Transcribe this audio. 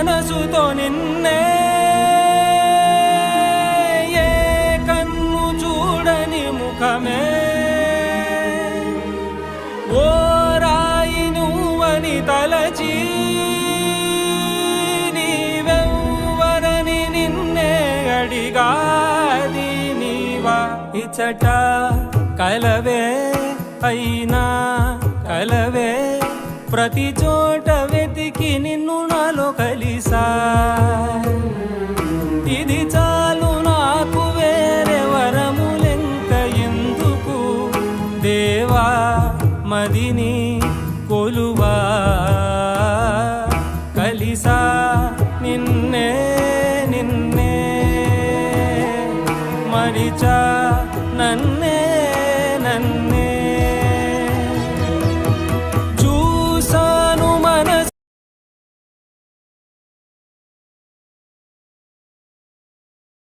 మనసుతో నిన్నే ఏ కన్ను చూడని ముఖమే ఓ రాయి నువ్వని తలచి నీవెవ్వరని నిన్నే అడిగాది నీవా ఇచ్చట కలవే అయినా కలవే ప్రతి చోట వెతికి నిన్ను నాలో కలిసా